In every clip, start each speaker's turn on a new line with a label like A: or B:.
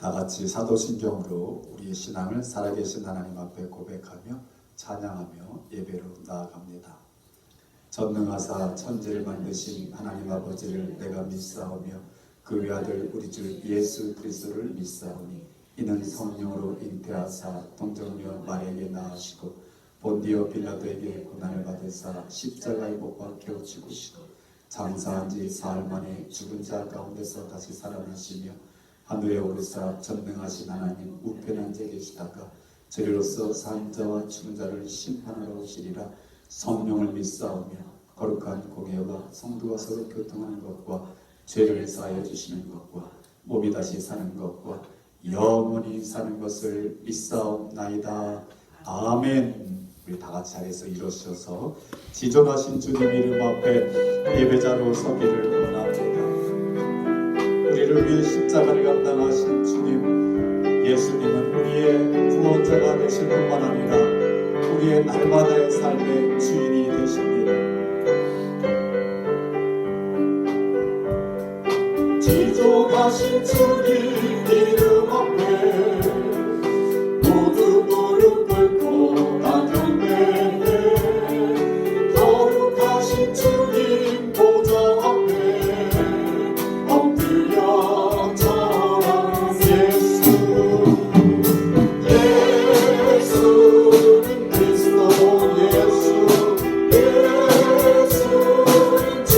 A: 다 같이 사도신경으로 우리의 신앙을 살아계신 하나님 앞에 고백하며 찬양하며 예배로 나아갑니다. 전능하사 천지를 만드신 하나님 아버지를 내가 믿사오며 그 외아들 우리 주 예수 그리스도를 믿사오니 이는 성령으로 잉태하사 동정녀 마리아에게 낳으시고 본디오 빌라도에게 고난을 받으사 십자가에 못 박혀 죽으시고 장사한 지 사흘 만에 죽은 자 가운데서 다시 살아나시며 하늘에 오르사 전능하신 하나님 우편한 자 계시다가 저리로서 산 자와 죽은 자를 심판하러 오시리라. 성령을 믿사오며 거룩한 공예와 성도가 서로 교통하는 것과 죄를 사하여 주시는 것과 몸이 다시 사는 것과 영원히 사는 것을 믿사옵나이다. 아멘. 우리 다 같이 자리에서 일어서서 지존하신 주님 이름 앞에 예배자로 서기를 원합니다. 우리를 위해 십자가를 감당하신 주님, 예수님은 우리의 구원자가 되실 뿐만 아니라 우리의 날마다의 삶의 주인이 되십니다. 지존하신 주님 이름 앞에 모두 무릎 꿇고 다 경배해. 거룩하신 주님 보좌 앞에 엎드려 절하는 예수는 그리스도, 예수는 주.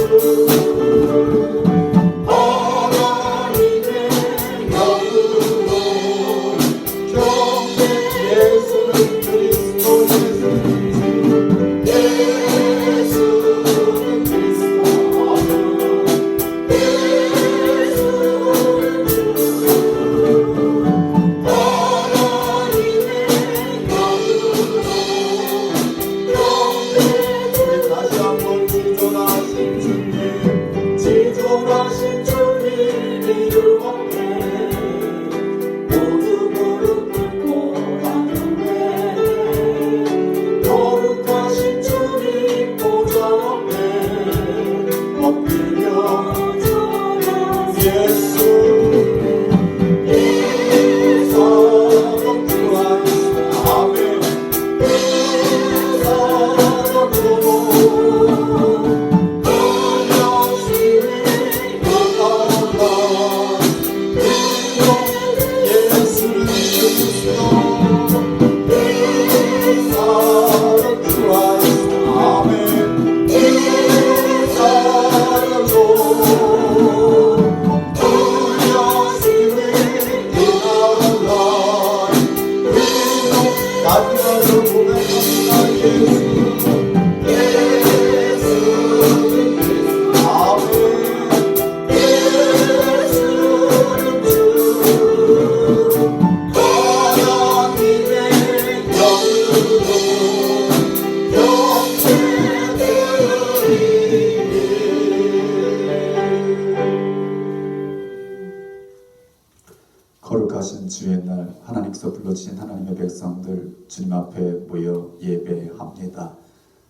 A: 거룩하신 주의 날 하나님께서 불러주신 하나님의 백성들 주님 앞에 모여 예배합니다.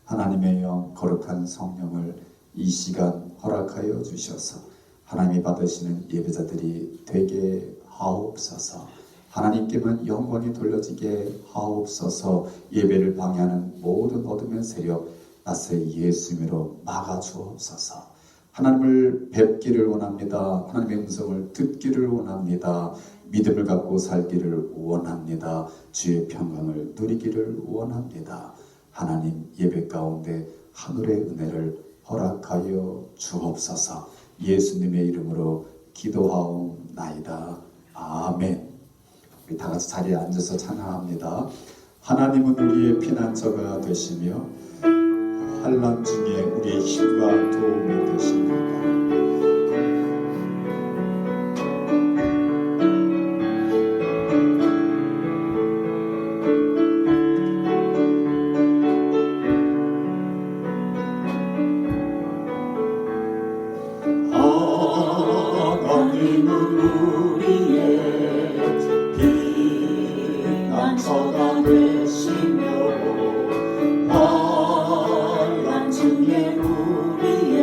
A: 하나님의 영 거룩한 성령을 이 시간 허락하여 주셔서 하나님이 받으시는 예배자들이 되게 하옵소서. 하나님께만 영광이 돌려지게 하옵소서. 예배를 방해하는 모든 어둠의 세력 나사의 예수님으로 막아주옵소서. 하나님을 뵙기를 원합니다. 하나님의 음성을 듣기를 원합니다. 믿음을 갖고 살기를 원합니다. 주의 평강을 누리기를 원합니다. 하나님 예배 가운데 하늘의 은혜를 허락하여 주옵소서. 예수님의 이름으로 기도하옵나이다. 아멘. 우리 다 같이 자리에 앉아서 찬양합니다. 하나님은 우리의 피난처가 되시며 환난 중에 우리의 힘과 도움이 되십니다. 하나님은 우리의 피난처가 되시며 환난 중에 우리의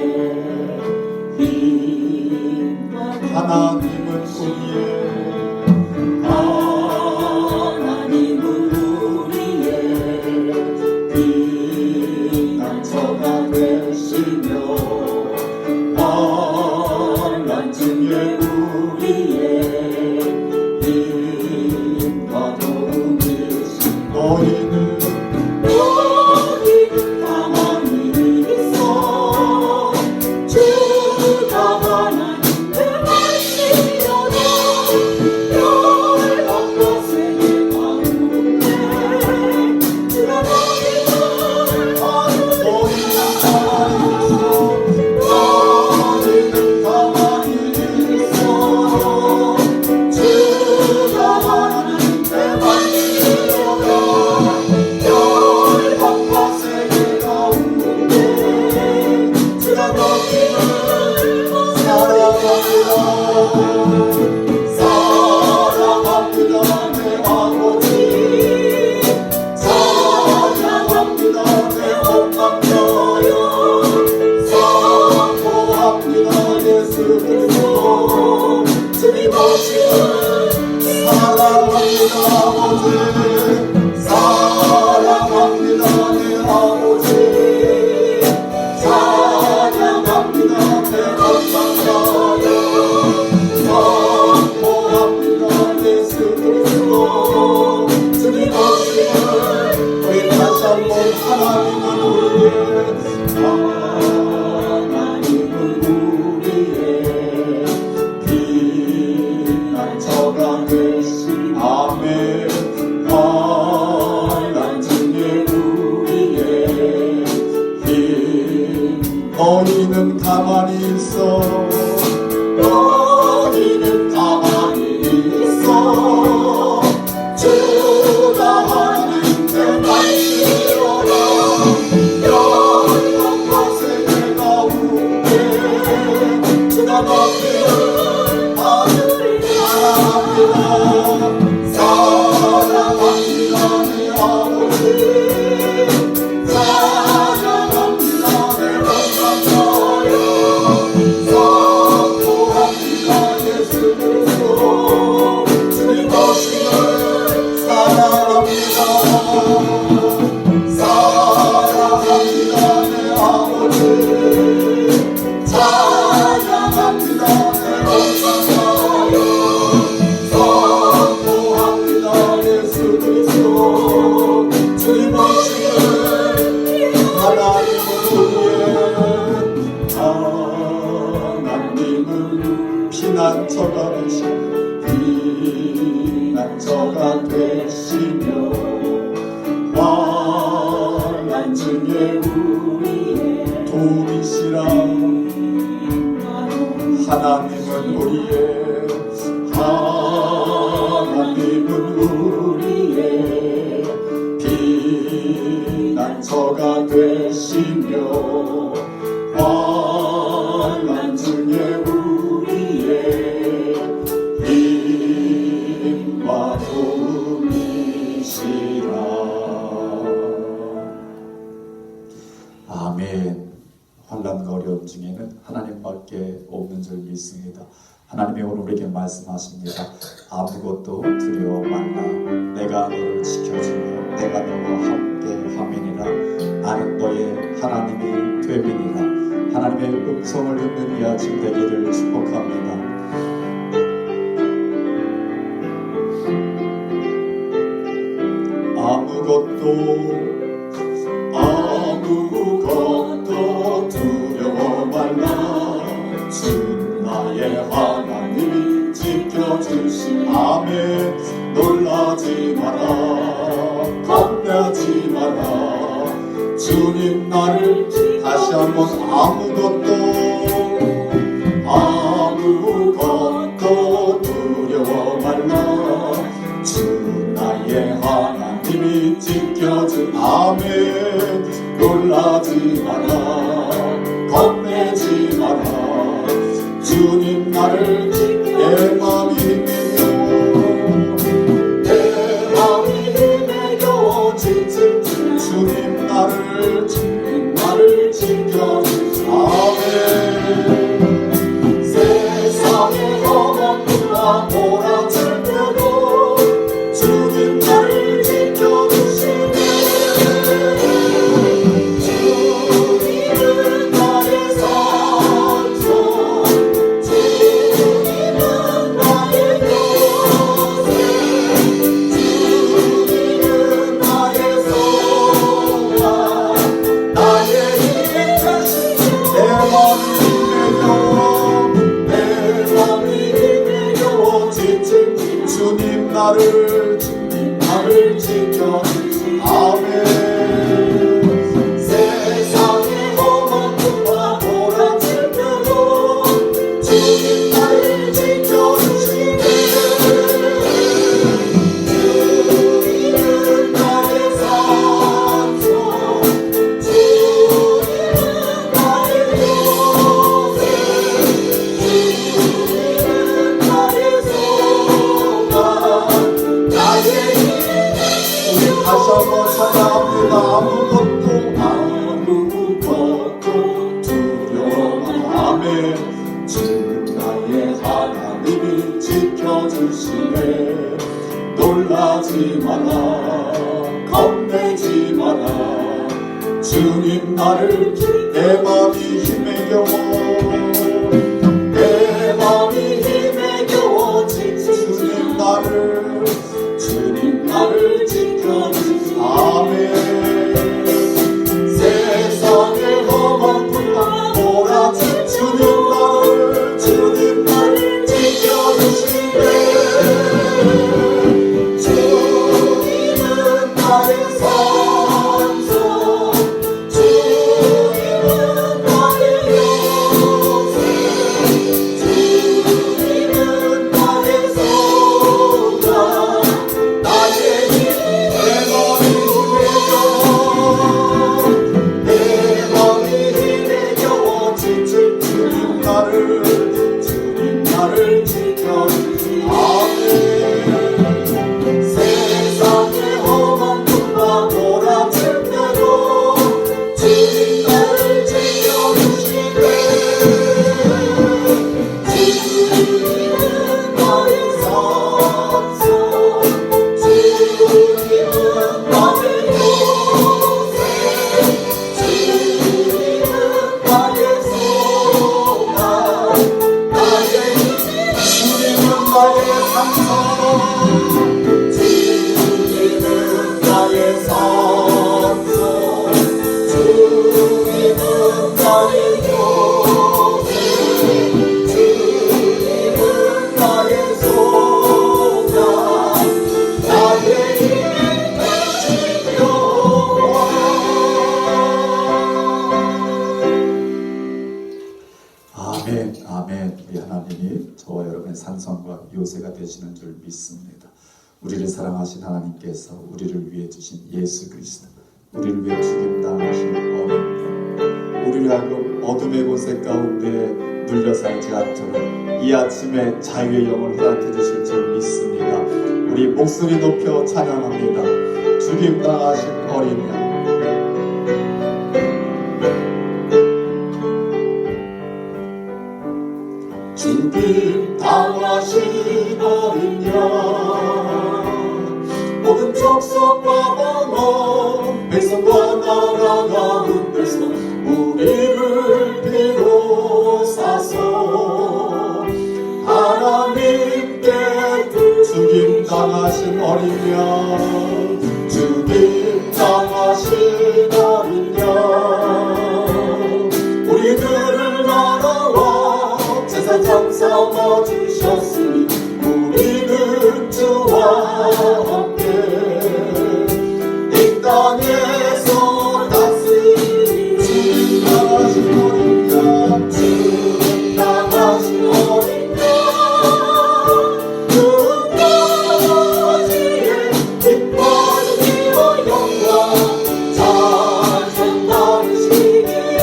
A: 오시는 사랑합니다 아버지 사랑합니다 내 아버지 찬양합니다 내 감사자여 선포합니다 예수 그리스도 주님 오시는 우리 다시 한번 하나님은 우리의 너희는 가만히 있어 너희는 가만히 있어 주가 하는 데 말씀이로라 여러 곳에 내가 오게 주가 너희를 하늘을 사랑합니다 사랑합니다 내 아버지 피난처가 되시며 환난 중에 우리의 도움이시라 하나님은 우리의 피난처가 되시며 환난 중에 우리의 힘과 도움이시라. 아멘. 환난과 어려움 중에는 하나님밖에 없는 줄 믿습니다. 하나님이 오늘 우리에게 말씀하십니다. 아무것도 두려워 말라. 내가 너를 지켜주며 내가 너와 함께 함이니라. 나는 너의 하나님이 됨이니라. 하나님의 음성을 듣는 이 아침 되기를 축복합니다. 아무것도 두려워 말라. 주 나의 하나님이 지켜주신 아멘. 놀라지 마라 겁내지 마라. 주님 나를 다시 한번 아무것도 두려워 말라. 주 나의 하나님이 지켜준 아멘. 놀라지 마라 겁내지 마라. 주님 나를 내 맘이 힘내요 지친 주님 나를 지켜주신 아멘. 세상의 험한 물과 몰아칠 때도 주님 나를 지켜주시네. 주님은 나의 산소 주님은 나의 요새 주님은 나의 소망 나의 힘 내 맘이 힘내요 지친 주님 나를 지켜주신 아멘. 세상의 험한 꿈과 몰아칠 때도 주님 나를 지켜주시네. 주님은 나의 산소 주님은 나의 요새 주님은 나의 소망 나의 힘. 우리 다시 한번 찬양합니다. 아무것도 두려워 아멘. 주 나의 하나님이 지켜주시네. 놀라지 마라, 겁내지 마라. 주님 나를 내 맘이 힘에 겨워, 내 맘이 힘에 겨워 주님 나를 지켜주시네. 아멘. 세상의 험한 불과 몰아친 주님 나를 지켜주시네. 주님은 나의 산소, 주님은 나의 요새, 주님은 나의 소망, 나의 힘, 내 맘이 힘에 겨워 지칠 주님 나를 지켜주시네. 아멘. 세상의 험한 풍과 몰아칠 때도 주님 나를 지켜주시네. 주님은 나의 산소, 주님은 나의 요새, 주님은 나의 소망, 나의 힘, 주님은 나의 산소, 주님은 나의 산소, 주님은 나의 요새, 주님은 나의 소망, 나의 힘, 지켜와. 아멘, 아멘. 우리 하나님이 저와 여러분의 산성과 요새가 되시는 줄 믿습니다. 우리를 사랑하신 하나님께서 우리를 위해 주신 예수 그리스도, 우리를 위해 죽임당하신 어린, 우리를 하여금 어둠의 곳에 가운데 눌려 살지 않도록 이 아침에 자유의 영을 허락해 주실 줄 믿습니다. 우리 목소리 높여 찬양합니다. 죽임당하신 어린 양. 죽임당하신 어린 양, 모든 족속과 방언, 백성과 나라 가운데서 우리를 비로사서 하나님께 죽임당하신 어린 양, 죽임당하신 어린 양, 우리들을 알아와 제사장 삼아 주셨으니 우리는 주와 함께 이 땅에서 다스리니. 죽임당하신 어린 양, 죽임당하신 어린 양, 끝까지의 기뻐지와 영광 찬송 받으시기에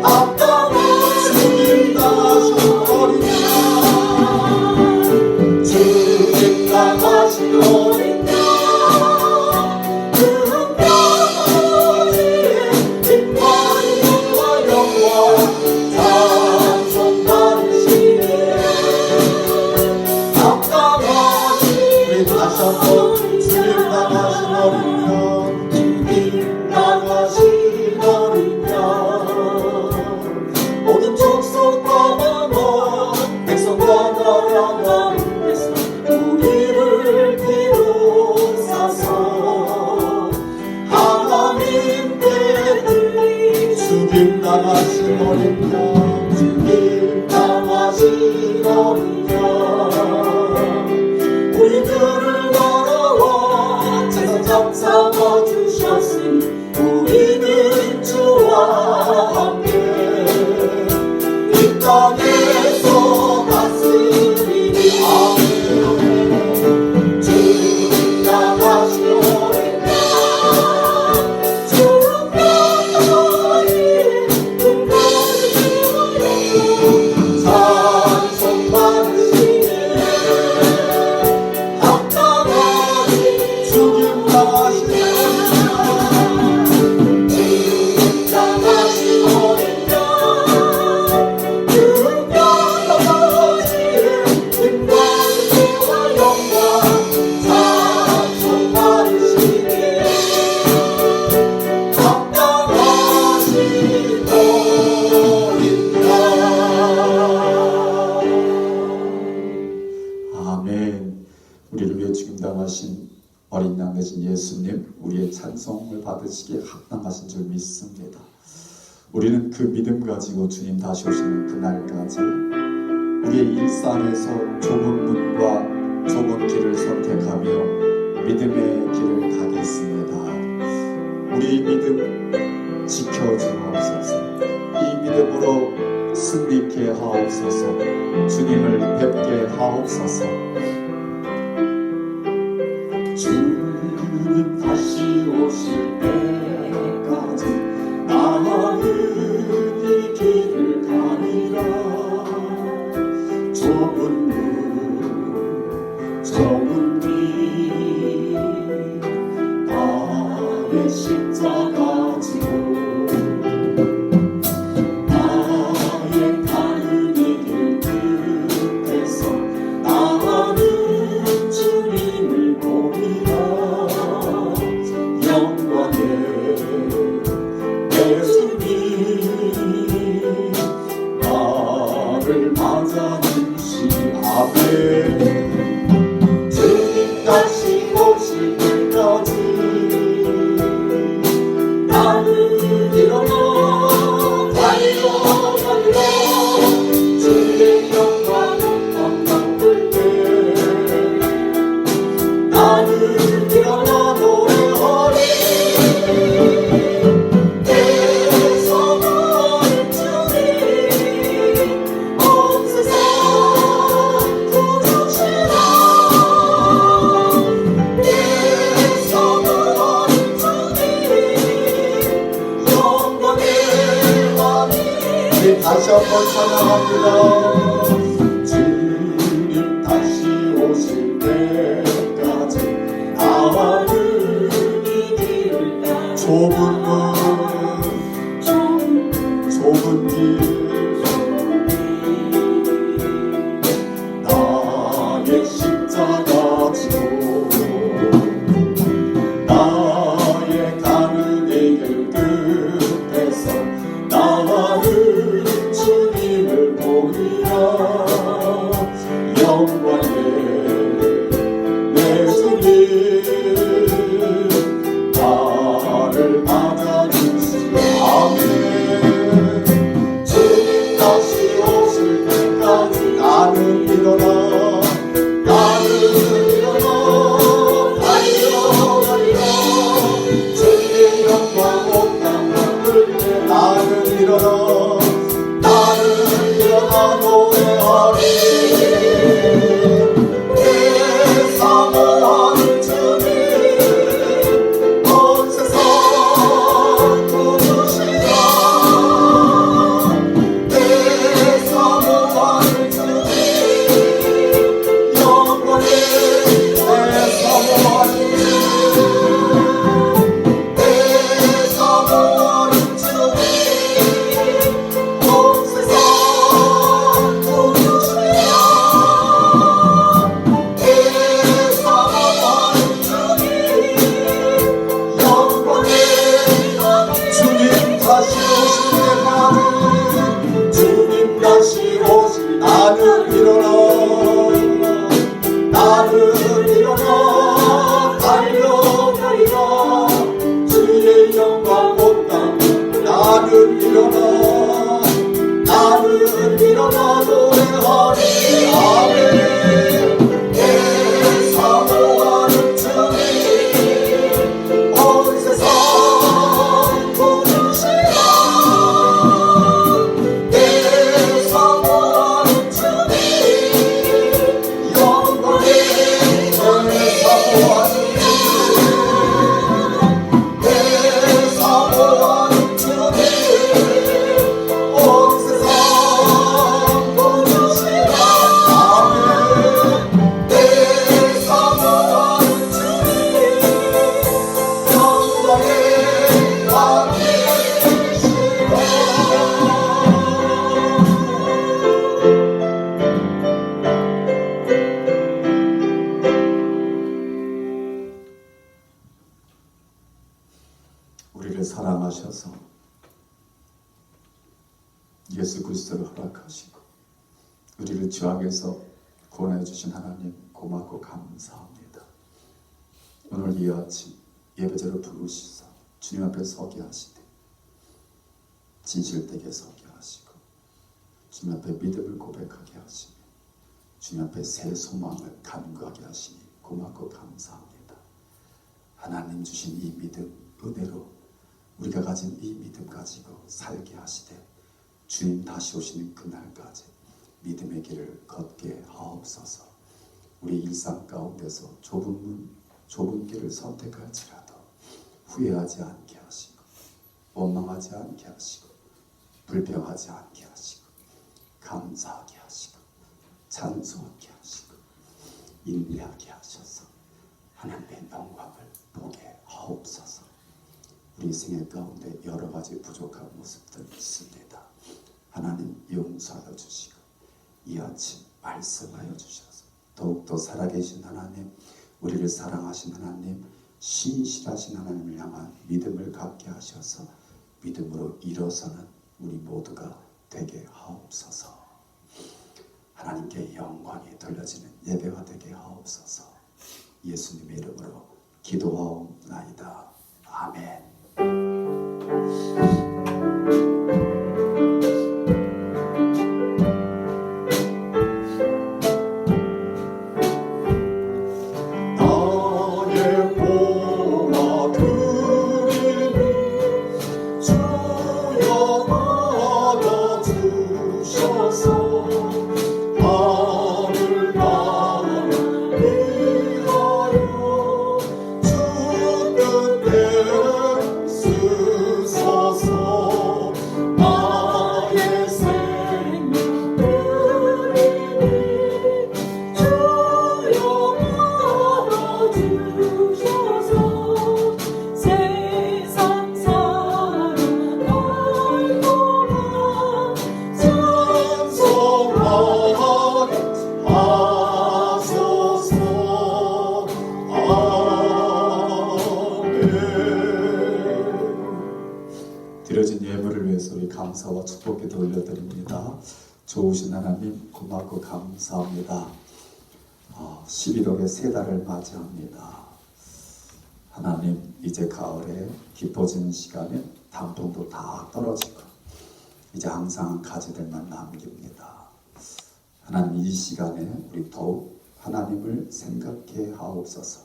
A: 합당한 죽임당하신 어린 양, 죽임당하신 어린 양, 끝까지의 기뻐지와 영광 찬송 받으시기에 합당하신. 우리 다시 한번 죽임당하신 어린 양, 죽임당하신 어린 양, 모든 족속과 방언, 백성과 나라 가운데서 우리를 비로사서 하나님께 드리니. 죽임당하신 어린 양, 죽임당하신 어린 양, 우리들을 알아와 제사장 삼아 주셨으니 우리는 주와 함께 이 땅에서 다스리니. 죽임당하신 어린 양 되신 예수님, 우리의 찬송을 받으시기에 합당하신 줄 믿습니다. 우리는 그 믿음 가지고 주님 다시 오시는 그날까지 우리의 일상에서 좁은 문과 좁은 길을 선택하며 믿음의 길을 가겠습니다. 우리 믿음 지켜주옵소서. 이 믿음으로 승리케 하옵소서. 주님을 뵙게 하옵소서.
B: 주님 다시 오실 때까지 나는 이 길을 가리라. 좁은 문 좁은 길 나의 십자가 지고 나의 가는 이 길 끝에서 나는 주님을 보리라. 영광의 내 주님 나를 맞아주시니 아멘. 주님 다시 오실 때까지 나는 일어나 달려가리라. 주의 영광 감당될 때 나는 일어나 노래하리. 내 소망을 주님 온 세상 구주시라. 내 소망을 주님 영광의 왕이.
A: 우리 다시 한번 찬양합니다.
B: 주님 다시 오실 때까지 나는 이 길을 따라
A: 좁은 문 좁은 길
B: 나의 십자가 지고 나의 가는 이 길 끝에서 나는 주님을 보리라. 영광의 내 주님 나를 맞아주시오. 아멘. 주님 다시 오실 때까지
A: 나는 일어나
B: 달려가리라. 주님의 영광 온 땅 만들 때
A: 나는 일어나
B: 노래하리. 내 사모하는 주님 온 세상 구주시라. 내 사모하는 주님 영광의
A: 내 사모하는
B: 내 사모하는 주님 온 세상 구주시라. 내 사모하는 주님 영광의 왕이.
A: 주님 다시 오실 때까지
B: 주님 다시 오실
A: 나는
B: 일어나 달려가리라. 주의 영광 온 땅
A: 나는
B: 일어나 노래하리. 아멘. 내 사모하는 주님 온 세상 구주시라. 내 사모하는 주님 영광의
A: 내 사모하는
B: 내 사모하는 주님 온 세상 구주시라. 아멘. 내 사모하는 주님 영광의 왕이시라.
A: 우리를 사랑하셔서 예수 그리스도를 허락하시고 우리를 죄악에서 구원해 주신 하나님 고맙고 감사합니다. 오늘 이 아침 예배자로 부르시사 주님 앞에 서게 하시되 진실되게 서게 하시고 주님 앞에 믿음을 고백하게 하시며 주님 앞에 새 소망을 간구하게 하시니 고맙고 감사합니다. 하나님 주신 이 믿음 은혜로 우리가 가진 이 믿음 가지고 살게 하시되 주님 다시 오시는 그날까지 믿음의 길을 걷게 하옵소서. 우리 일상 가운데서 좁은 길을 선택할지라도 후회하지 않게 하시고 원망하지 않게 하시고 불평하지 않게 하시고 감사하게 하시고 찬송하게 하시고 인내하게 하셔서 하나님의 영광을 보게 하옵소서. 우리 생애 가운데 여러 가지 부족한 모습들 있습니다. 하나님 용서하여 주시고 이 아침 말씀하여 주셔서 더욱더 살아계신 하나님, 우리를 사랑하신 하나님, 신실하신 하나님을 향한 믿음을 갖게 하셔서 믿음으로 일어서는 우리 모두가 되게 하옵소서. 하나님께 영광이 돌려지는 예배가 되게 하옵소서. 예수님의 이름으로 기도하옵나이다. 아멘.
B: 나의 보화 드리니 주여 받아주셔서 하늘 나라를 위하여 주 뜻대로 쓰소서. 나의 생명 드리니 주여 받아주셔서 세상 사랑 날동안 찬송하게 하소서. 아멘.
A: 드려진 예물을 위해서 우리 감사와 축복기도 올려드립니다. 좋으신 하나님 고맙고 감사합니다. 11월의 새 달을 맞이합니다. 하나님 이제 가을에 깊어지는 시간에 단풍도 다 떨어지고 이제 항상 가지들만 남깁니다. 하나님 이 시간에 우리 더욱 하나님을 생각해 하옵소서.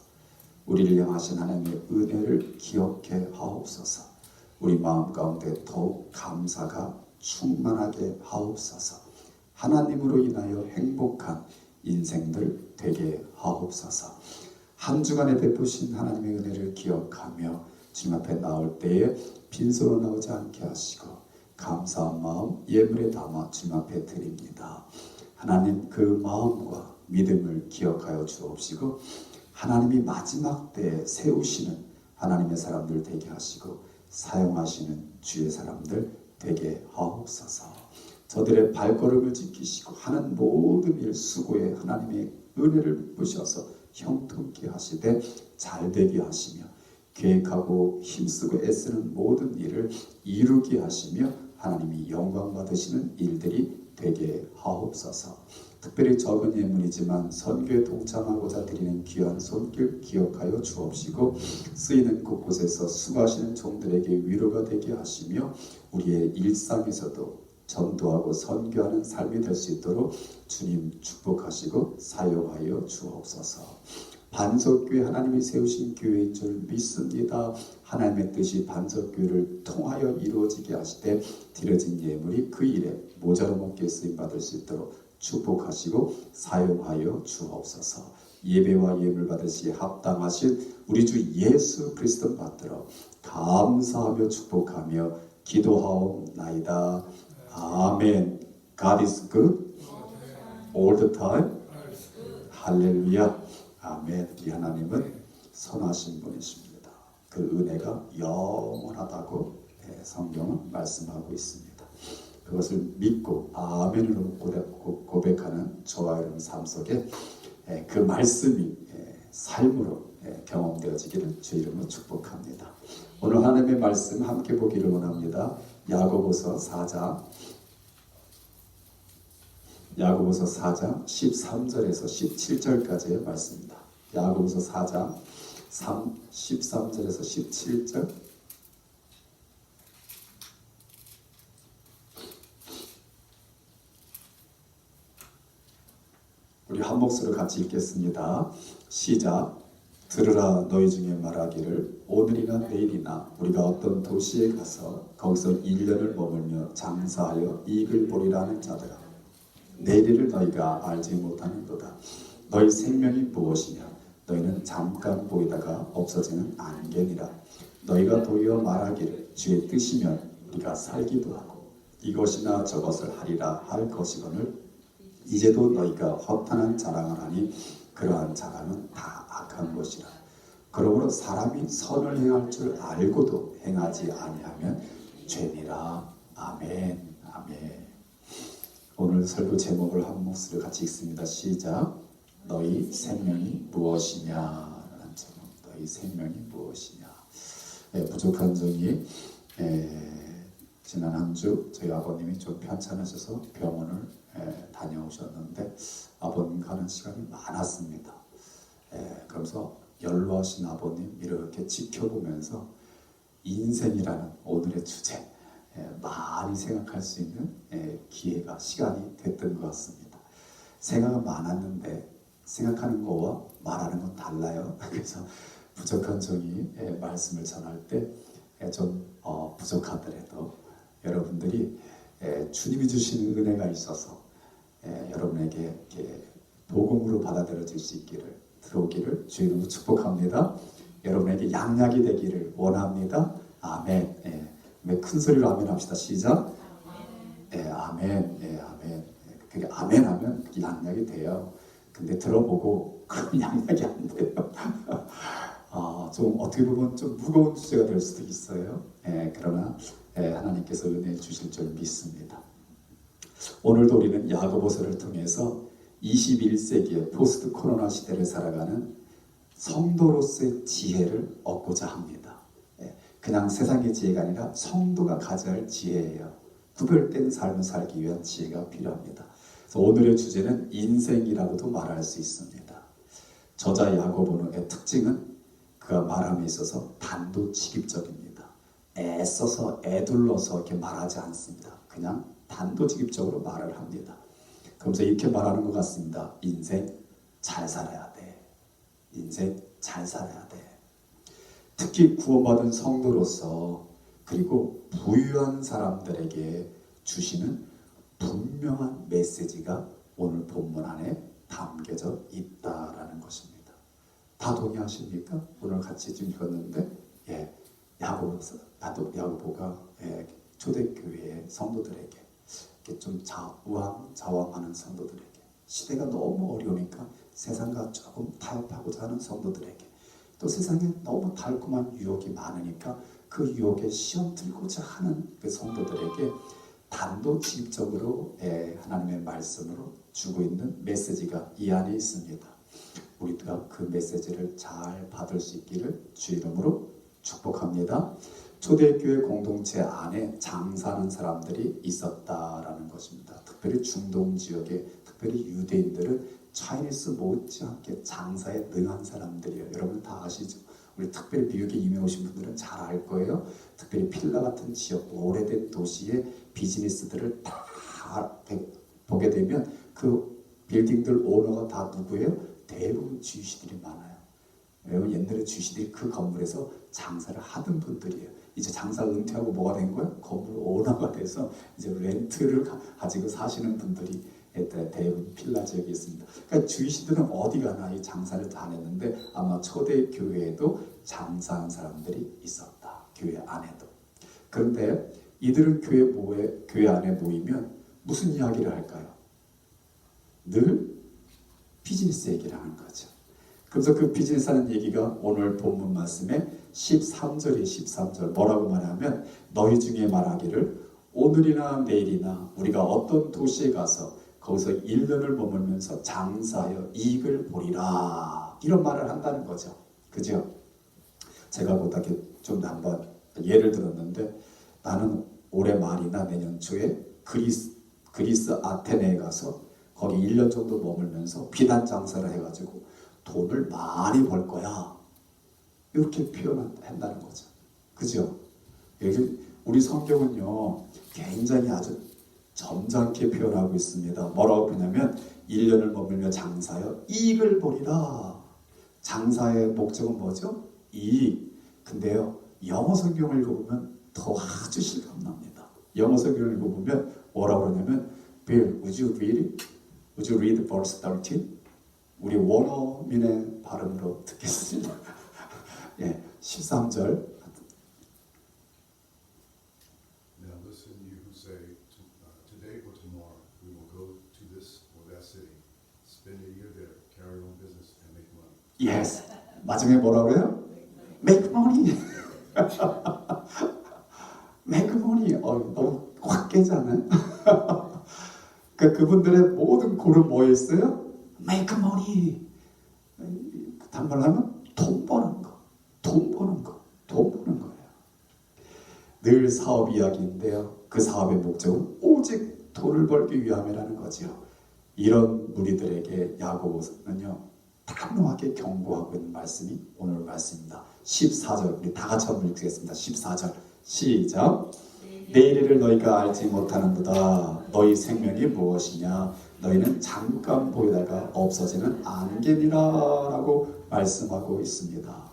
A: 우리를 향하신 하나님의 은혜를 기억해 하옵소서. 우리 마음 가운데 더욱 감사가 충만하게 하옵소서. 하나님으로 인하여 행복한 인생들 되게 하옵소서. 한 주간에 베푸신 하나님의 은혜를 기억하며 주님 앞에 나올 때에 빈손으로 나오지 않게 하시고 감사한 마음 예물에 담아 주님 앞에 드립니다. 하나님 그 마음과 믿음을 기억하여 주옵시고 하나님이 마지막 때에 세우시는 하나님의 사람들 되게 하시고 사용하시는 주의 사람들 되게 하옵소서. 저들의 발걸음을 지키시고 하는 모든 일 수고에 하나님의 은혜를 부으셔서 형통케 하시되 잘되게 하시며 계획하고 힘쓰고 애쓰는 모든 일을 이루게 하시며 하나님이 영광 받으시는 일들이 되게 하옵소서. 특별히 적은 예물이지만 선교에 동참하고자 드리는 귀한 손길 기억하여 주옵시고 쓰이는 곳곳에서 수고하시는 종들에게 위로가 되게 하시며 우리의 일상에서도 전도하고 선교하는 삶이 될 수 있도록 주님 축복하시고 사용하여 주옵소서. 반석교회 하나님이 세우신 교회인 줄 믿습니다. 하나님의 뜻이 반석교회를 통하여 이루어지게 하시되 드려진 예물이 그 일에 모자로 먹게 쓰임받을 수 있도록 축복하시고 사용하여 주옵소서. 예배와 예물 받으시기에 합당하신 우리 주 예수 그리스도 받들어 감사하며 축복하며 기도하옵나이다. 아멘. God is good all the time. 할렐루야. 아멘. 이 하나님은 선하신 분이십니다. 그 은혜가 영원하다고 성경은 말씀하고 있습니다. 그것을 믿고 아멘으로 고백하는 저와 여러분 삶 속에 그 말씀이 삶으로 경험되어지기를 주 이름으로 축복합니다. 오늘 하나님의 말씀 함께 보기를 원합니다. 야고보서 4장 13절에서 17절까지의 말씀입니다. 야고보서 4장 13절에서 17절. 우리 한 목소리로 같이 읽겠습니다. 시작. 들으라 너희 중에 말하기를 오늘이나 내일이나 우리가 어떤 도시에 가서 거기서 1년을 머물며 장사하여 이익을 보리라는 자들아, 내일을 너희가 알지 못하는도다. 너희 생명이 무엇이냐? 너희는 잠깐 보이다가 없어지는 안개니라. 너희가 도리어 말하기를 주의 뜻이면 우리가 살기도 하고 이것이나 저것을 하리라 할 것이거늘 이제도 너희가 허탄한 자랑을 하니 그러한 자랑은 다 악한 것이라. 그러므로 사람이 선을 행할 줄 알고도 행하지 아니하면 죄니라. 아멘. 아멘. 오늘 설교 제목을 한 목소리로 같이 읽습니다. 시작. 너희 생명이 무엇이냐? 라는 제목. 너희 생명이 무엇이냐? 부족한 종이 지난 한 주 저희 아버님이 좀 편찮으셔서 병원을 다녀오셨는데 아버님 가는 시간이 많았습니다. 그래서 연로하신 아버님 이렇게 지켜보면서 인생이라는 오늘의 주제 많이 생각할 수 있는 기회가 시간이 됐던 것 같습니다. 생각은 많았는데 생각하는 거와 말하는 건 달라요. 그래서 부족한 종이 말씀을 전할 때 좀 부족하더라도 여러분들이 주님이 주시는 은혜가 있어서 여러분에게 이렇게 복음으로 받아들여질 수 있기를 들어오기를 주의 이름으로 축복합니다. 여러분에게 양약이 되기를 원합니다. 아멘. 큰 소리로 아멘 합시다. 시작. 아멘. 아멘. 그게 아멘 하면 그게 양약이 돼요. 근데 들어보고 그럼 양약이 안 돼요. 좀 어떻게 보면 좀 무거운 주제가 될 수도 있어요. 그러나 하나님께서 은혜 주실 줄 믿습니다. 오늘도 우리는 야고보서를 통해서 21세기의 포스트 코로나 시대를 살아가는 성도로서의 지혜를 얻고자 합니다. 그냥 세상의 지혜가 아니라 성도가 가져야 할 지혜예요. 구별된 삶을 살기 위한 지혜가 필요합니다. 그래서 오늘의 주제는 인생이라고도 말할 수 있습니다. 저자 야고보의 특징은 그가 말함에 있어서 단도직입적입니다. 애써서 애둘러서 이렇게 말하지 않습니다. 그냥 단도직입적으로 말을 합니다. 그러면서 이렇게 말하는 것 같습니다. 인생 잘 살아야 돼. 인생 잘 살아야 돼. 특히 구원받은 성도로서 그리고 부유한 사람들에게 주시는 분명한 메시지가 오늘 본문 안에 담겨져 있다라는 것입니다. 다 동의하십니까? 오늘 같이 좀 읽었는데 야고보가 초대교회의 성도들에게 좀 자왕하는 성도들에게 시대가 너무 어려우니까 세상과 조금 타협하고자 하는 성도들에게 또 세상에 너무 달콤한 유혹이 많으니까 그 유혹에 시험 들고자 하는 그 성도들에게 단도직입적으로 하나님의 말씀으로 주고 있는 메시지가 이 안에 있습니다. 우리가 그 메시지를 잘 받을 수 있기를 주 이름으로 축복합니다. 초대교회 공동체 안에 장사하는 사람들이 있었다라는 것입니다. 특별히 중동 지역에 특별히 유대인들은 차이니스 못지않게 장사에 능한 사람들이에요. 여러분 다 아시죠? 우리 특별히 미국에 이민 오신 분들은 잘 알 거예요. 특별히 필라 같은 지역, 오래된 도시의 비즈니스들을 다 보게 되면 그 빌딩들 오너가 다 누구예요? 대부분 주시들이 많아요. 왜냐면 옛날에 주시들이 그 건물에서 장사를 하던 분들이에요. 이제 장사 은퇴하고 뭐가 된 거야? 건물 오너가 돼서 이제 렌트를 가지고 사시는 분들이 대부분 필라 지역에 있습니다. 그러니까 주시들은 어디 가나 이 장사를 다 했는데 아마 초대 교회에도 장사한 사람들이 있었다. 교회 안에도. 그런데 이들은 교회 안에 모이면 무슨 이야기를 할까요? 늘 비즈니스 얘기를 하는 거죠. 그래서 그 비즈니스 하는 얘기가 오늘 본문 말씀에 13절이 13절 뭐라고 말하면 너희 중에 말하기를 오늘이나 내일이나 우리가 어떤 도시에 가서 거기서 1년을 머물면서 장사하여 이익을 보리라 이런 말을 한다는 거죠. 그죠? 제가 보다 좀 한번 예를 들었는데 나는 올해 말이나 내년 초에 그리스 아테네에 가서 거기 1년 정도 머물면서 비단 장사를 해가지고 돈을 많이 벌 거야. 이렇게 표현한다는 거죠. 그죠? 여기 우리 성경은요 굉장히 아주 점잖게 표현하고 있습니다. 뭐라고 표현하면 1년을 머물며 장사하여 이익을 보리라. 장사의 목적은 뭐죠? 이익. 근데요 영어 성경을 읽어보면 더 아주 실감납니다. 영어 성경을 읽어보면 뭐라고 그러냐면 Bill, would you read it? Would you read verse 13? 우리 원어민의 발음으로 듣겠습니다. 예, 13절.
C: Now listen, you who say, today or tomorrow we will go to this or that city, spend a year there, carry on business, and make money.
A: Yes. 마지막에 뭐라고 그래요? Make money. Make money. 너무 확 깨지 않아요? 그러니까 그분들의 모든 골은 뭐에 있어요? Make money. 단말로 하면 돈 버는 거. 돈 버는 거. 돈 버는 거예요. 늘 사업 이야기인데요. 그 사업의 목적은 오직 돈을 벌기 위함이라는 거죠. 이런 무리들에게 야고보는요. 단호하게 경고하고 있는 말씀이 오늘 말씀입니다. 14절 우리 다 같이 한번 읽겠습니다. 14절 시작. 내일을 너희가 알지 못하는도다. 너희 생명이 무엇이냐? 너희는 잠깐 보이다가 없어지는 안개니라 라고 말씀하고 있습니다.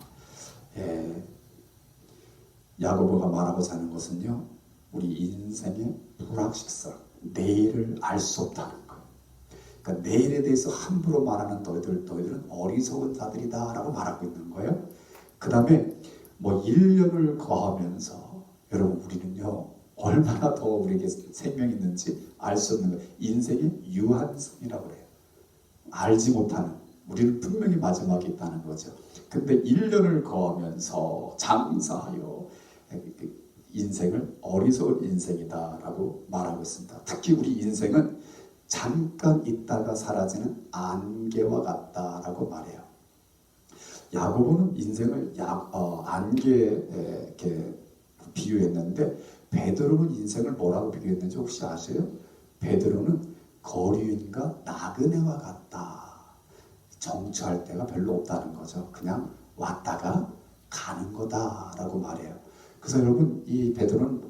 A: 예, 야고보가 말하고자 하는 것은요. 우리 인생의 불확실성, 내일을 알 수 없다는 거예요. 그러니까 내일에 대해서 함부로 말하는 너희들은 어리석은 자들이다 라고 말하고 있는 거예요. 그 다음에 뭐 1년을 거하면서 여러분 우리는요 얼마나 더 우리에게 생명이 있는지 알 수 없는 거예요. 인생의 유한성이라고 그래요. 알지 못하는, 우리는 분명히 마지막에 있다는 거죠. 근데 1년을 거하면서 장사하여 인생을 어리석은 인생이다라고 말하고 있습니다. 특히 우리 인생은 잠깐 있다가 사라지는 안개와 같다라고 말해요. 야고보는 인생을 안개에 이렇게 비유했는데 베드로는 인생을 뭐라고 비유했는지 혹시 아세요? 베드로는 거류인과 나그네와 같다. 정처할 데가 별로 없다는 거죠. 그냥 왔다가 가는 거다라고 말해요. 그래서 여러분 이 베드로는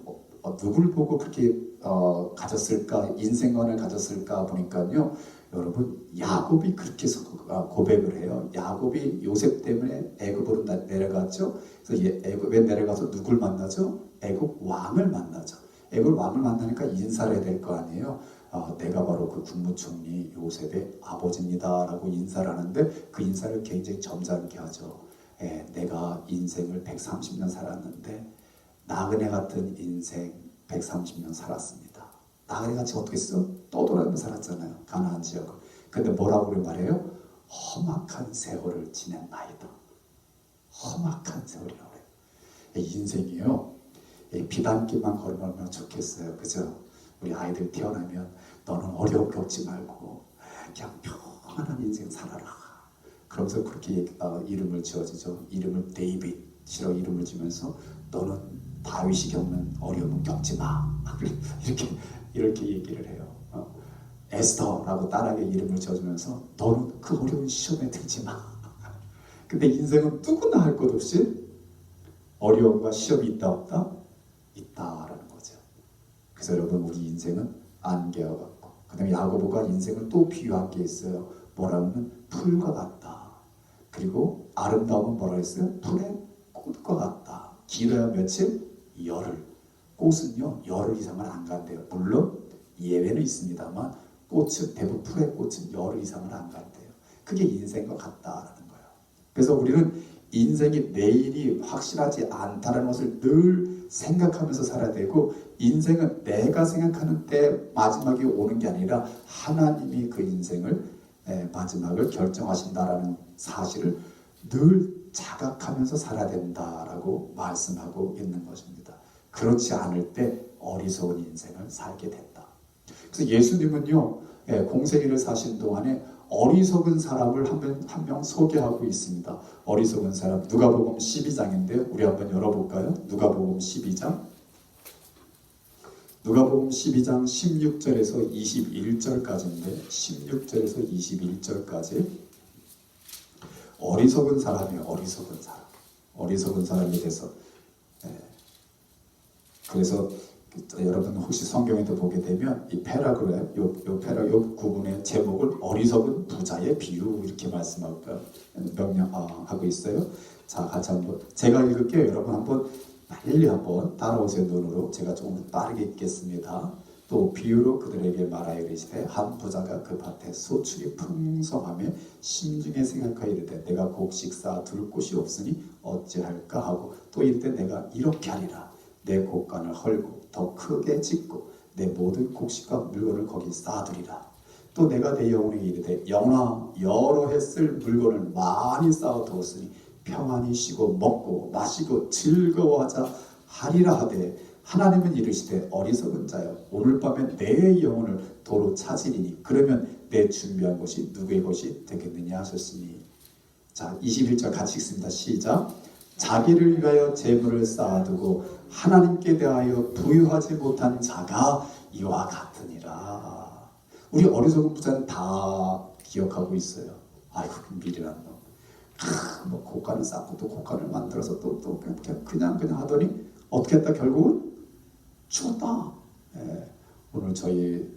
A: 누굴 보고 그렇게 가졌을까, 인생관을 가졌을까 보니까요. 여러분 야곱이 그렇게 고백을 해요. 야곱이 요셉 때문에 애굽으로 내려갔죠. 그래서 애굽에 내려가서 누굴 만나죠? 애굽 왕을 만나죠. 애굽 왕을 만나니까 인사를 해야 될 거 아니에요. 내가 바로 그 국무총리 요셉의 아버지입니다라고 인사를 하는데 그 인사를 굉장히 점잖게 하죠. 내가 인생을 130년 살았는데 나그네 같은 인생 130년 살았습니다. 나그네같이 어떻게 했어? 떠돌아다니며 살았잖아요. 가나안 지역을. 근데 뭐라고 말해요? 험악한 세월을 지낸 나이다. 험악한 세월이라고 해요. 인생이요. 비단길만 걸으면 얼마나 좋겠어요. 그죠? 우리 아이들 태어나면 너는 어려움 겪지 말고 그냥 평안한 인생 살아라. 그러면서 그렇게 이름을 지어주죠. 이름을 데이빗이라고 이름을 지면서 너는 다윗이 겪는 어려움은 겪지 마. 이렇게 얘기를 해요. 에스더라고 딸에게 이름을 지어주면서 너는 그 어려운 시험에 들지 마. 근데 인생은 누구나 할 것 없이 어려움과 시험이 있다 없다? 있다라는 거죠. 그래서 여러분 우리 인생은 안개와 같고 그 다음에 야고보가 인생을 또 비유한 게 있어요. 뭐라 하면 풀과 같다. 그리고 아름다움은 뭐라 했어요? 풀의 꽃과 같다. 길어야 며칠? 열흘. 꽃은요 열흘 이상은 안 간대요. 물론 예외는 있습니다만 꽃은 대부분 풀의 꽃은 열흘 이상은 안 간대요. 그게 인생과 같다라는 거예요. 그래서 우리는 인생이 내일이 확실하지 않다는 것을 늘 생각하면서 살아야 되고 인생은 내가 생각하는 때 마지막이 오는 게 아니라 하나님이 그 인생을 마지막을 결정하신다라는 사실을 늘 자각하면서 살아야 된다라고 말씀하고 있는 것입니다. 그렇지 않을 때 어리석은 인생을 살게 된다. 그래서 예수님은요 공생애를 사신 동안에 어리석은 사람을 한 명 소개하고 있습니다. 어리석은 사람 누가복음 12장인데요. 우리 한번 열어볼까요? 누가복음 12장. 누가복음 12장 16절에서 21절까지인데 16절에서 21절까지 어리석은 사람이에요. 어리석은 사람. 어리석은 사람이 돼서. 그래서 여러분 혹시 성경에도 보게 되면 이 패라그램, 요 구문의 제목을 어리석은 부자의 비유 이렇게 말씀하고 명령하고 있어요. 자, 같이 한번 제가 읽을게요. 여러분 한번 빨리 한번 따라오세요. 눈으로. 제가 조금 빠르게 읽겠습니다. 또 비유로 그들에게 말하여 이르시되 한 부자가 그 밭에 소출이 풍성하며 심중에 생각하여 이르되 내가 곡식 쌓아 둘 곳이 없으니 어찌할까 하고 또 이르되 내가 이렇게 하리라. 내 곡간을 헐고 더 크게 짓고 내 모든 곡식과 물건을 거기 쌓아두리라. 또 내가 내 영혼에게 이르되 영혼아 여러 해 쓸 물건을 많이 쌓아두었으니 평안히 쉬고 먹고 마시고 즐거워하자 하리라 하되 하나님은 이르시되 어리석은 자여 오늘 밤에 내 영혼을 도로 찾으리니 그러면 내 준비한 것이 누구의 것이 되겠느냐 하셨으니. 자, 21절 같이 읽습니다. 시작. 자기를 위하여 재물을 쌓아두고 하나님께 대하여 부유하지 못한 자가 이와 같으니라. 우리 어리석은 부자는 다 기억하고 있어요. 아이고 미련한 놈. 뭐 곡간을 쌓고 또 곡간을 만들어서 또 그냥 하더니 어떻게 했다 결국은 죽었다. 오늘 저희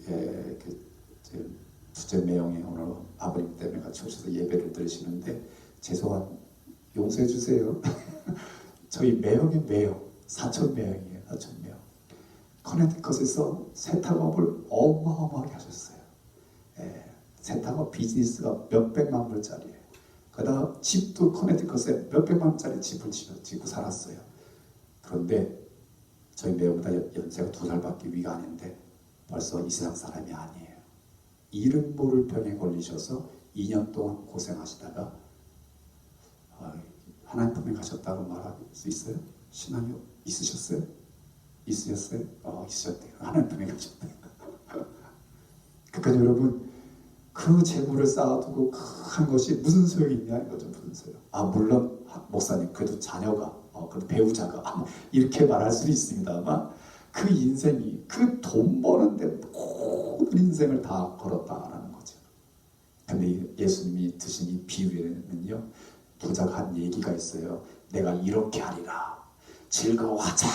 A: 주제 매형이 오늘 아버님 때문에 같이 오셔서 예배를 드리시는데 죄송한 용서해 주세요. 저희 매형의 매형 사촌 매형이에요. 사촌 매형. 커네티컷에서 세탁업을 어마어마하게 하셨어요. 세탁업 비즈니스가 몇백만 불짜리예요. 그러다가 집도 커네티컷에 몇백만 불짜리 집을 짓고 살았어요. 그런데 저희 매형보다 연세가 2살밖에 위가 아닌데 벌써 이 세상 사람이 아니에요. 이름 모를 병에 걸리셔서 2년 동안 고생하시다가 하나님 품에 가셨다고 말할 수 있어요? 신앙이 있으셨어요? 있으셨어요? 있으셨대요. 하나님 품에 가셨대요. 그러니까 여러분 그 재물을 쌓아두고 한 것이 무슨 소용이 있냐 이거죠. 무슨 소용. 물론 목사님 그래도 자녀가 그래도 배우자가 이렇게 말할 수는 있습니다만 그 인생이 그 돈 버는데 모든 인생을 다 걸었다라는 거죠. 근데 예수님이 드신 이 비유에는요 부자가 한 얘기가 있어요. 내가 이렇게 하리라. 즐거워하자.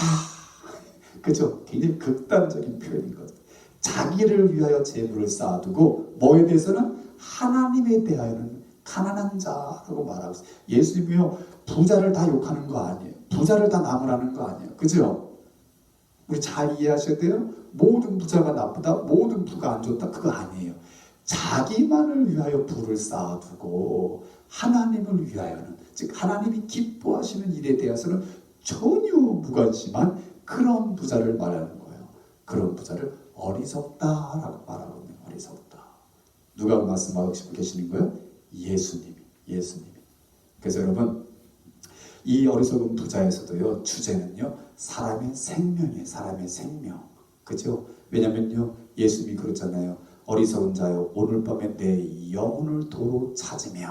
A: 그죠? 굉장히 극단적인 표현이거든요. 자기를 위하여 재물을 쌓아두고 뭐에 대해서는 하나님에 대하여는 가난한 자라고 말하고 있어요. 예수님이요 부자를 다 욕하는 거 아니에요. 부자를 다 나무라는 거 아니에요. 그죠? 우리 잘 이해하셔야 돼요. 모든 부자가 나쁘다, 모든 부가 안 좋다 그거 아니에요. 자기만을 위하여 부를 쌓아두고 하나님을 위하여는 즉 하나님이 기뻐하시는 일에 대해서는 전혀 무관심한 그런 부자를 말하는 거예요. 그런 부자를 어리석다라고 말하고 있는 어리석다. 누가 말씀하고 계시는 거예요? 예수님이. 그래서 여러분 이 어리석은 부자에서도요 주제는요 사람의 생명이에요. 사람의 생명. 그죠? 왜냐면요 예수님이 그렇잖아요. 어리석은 자여 오늘 밤에 내 영혼을 도로 찾으면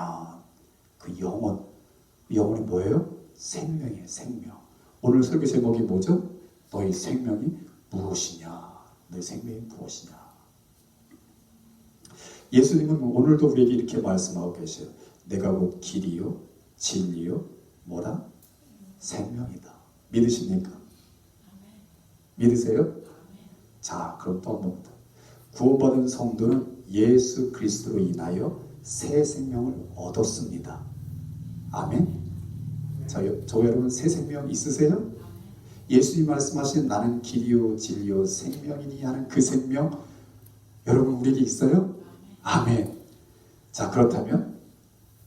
A: 그 영혼이 뭐예요? 생명이에요. 생명. 오늘 설교 제목이 뭐죠? 너희 생명이 무엇이냐? 너희 생명이 무엇이냐? 예수님은 오늘도 우리에게 이렇게 말씀하고 계세요. 내가 곧 길이요 진리요 뭐라? 생명이다. 믿으십니까? 믿으세요? 자, 그럼 또 한 번 더. 구원받은 성도는 예수 그리스도로 인하여 새 생명을 얻었습니다. 아멘. 자, 저 여러분 새 생명 있으세요? 예수님 말씀하신 나는 길이요 진리요 생명이니 하는 그 생명 여러분 우리에게 있어요? 아멘. 자, 그렇다면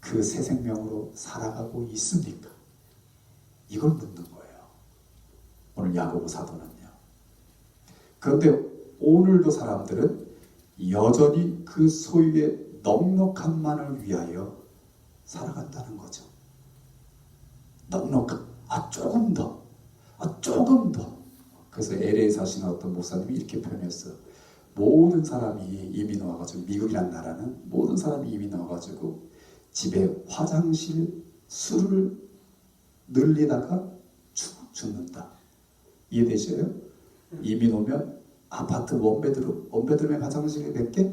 A: 그 새 생명으로 살아가고 있습니까? 이걸 묻는 거예요. 오늘 야고보 사도는요. 그런데 오늘도 사람들은 여전히 그 소유의 넉넉함만을 위하여 살아간다는 거죠. 넉넉함. 조금 더. 조금 더. 그래서 LA에 사시는 어떤 목사님이 이렇게 표현했어요. 모든 사람이 이민 와가지고 미국이란 나라는 모든 사람이 이민 와가지고 집에 화장실 수를 늘리다가 죽는다. 이해되셔요? 이민 오면 아파트 원베드룸에 화장실이 몇 개?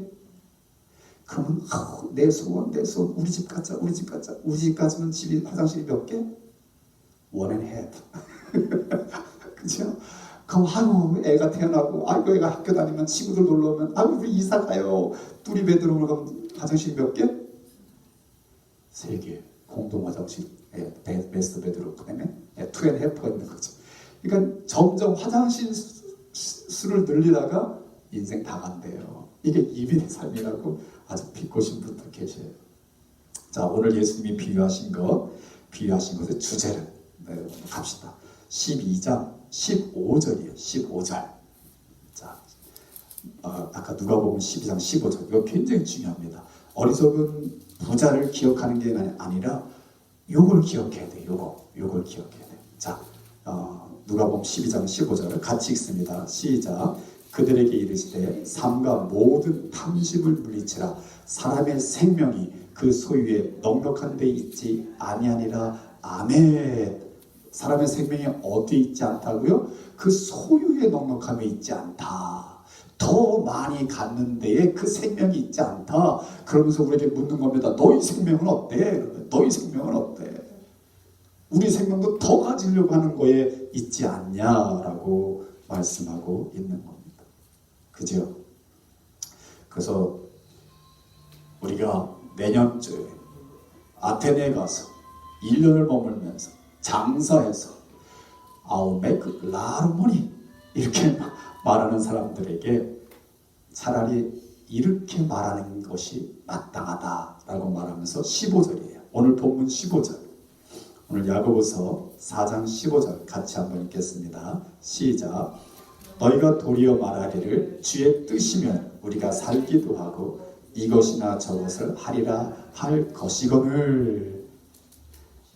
A: 그러면 내 소원 우리 집 가자 우리 집 가지면 집이 화장실이 몇 개? one and a half. 그죠? 그럼 아유 애가 태어나고 아이고 애가 학교 다니면 친구들 놀러 오면 아유 우리 이사 가요. 둘이 베드룸을 가면 화장실 몇 개? 3개. 공동 화장실. 베스트 베드룸 그다음에 투 앤 해프가 있는 거죠. 그러니까 점점 화장실 수를 늘리다가 인생 다 간대요. 이게 이민의 삶이라고 아주 비꼬신 분도 계셔요. 자, 오늘 예수님이 비유하신 것의 주제를 갑시다. 12장 15절이에요. 15절. 자, 아까 누가복음 12장 15절. 이거 굉장히 중요합니다. 어리석은 부자를 기억하는 게 아니라 요걸 기억해야 돼. 요걸 기억해야 돼. 자, 누가복음 12장 15절을 같이 읽습니다. 시작. 그들에게 이르시되 삼가 모든 탐심을 물리치라. 사람의 생명이 그 소유에 넉넉한 데 있지 아니하니라. 아멘. 사람의 생명이 어디 있지 않다고요? 그 소유에 넉넉함에 있지 않다. 더 많이 갖는 데에 그 생명이 있지 않다. 그러면서 우리에게 묻는 겁니다. 너희 생명은 어때? 너희 생명은 어때? 우리 생명도 더 가지려고 하는 거에 있지 않냐라고 말씀하고 있는 겁니다. 그죠? 그래서 우리가 내년쯤에 아테네에 가서 1년을 머물면서 장사해서 I'll make a lot of money 이렇게 말하는 사람들에게 차라리 이렇게 말하는 것이 마땅하다라고 말하면서 15절이에요. 오늘 본문 15절. 오늘 야고보서 4장 15절 같이 한번 읽겠습니다. 시작. 너희가 도리어 말하기를 주의 뜻이면 우리가 살기도 하고 이것이나 저것을 하리라 할 것이거늘.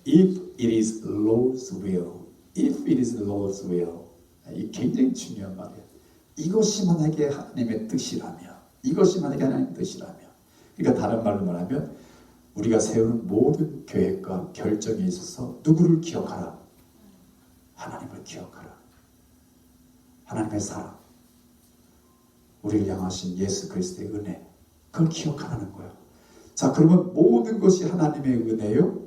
A: If it is Lord's will. If it is Lord's will. 이 굉장히 중요한 말이에요. 이것이 만약에 하나님의 뜻이라며, 이것이 만약에 하나님의 뜻이라며. 그러니까 다른 말로 말하면 우리가 세우는 모든 계획과 결정에 있어서 누구를 기억하라? 하나님을 기억하라. 하나님의 사랑, 우리를 향하신 예수 그리스도의 은혜, 그걸 기억하라는 거예요. 자, 그러면 모든 것이 하나님의 은혜요,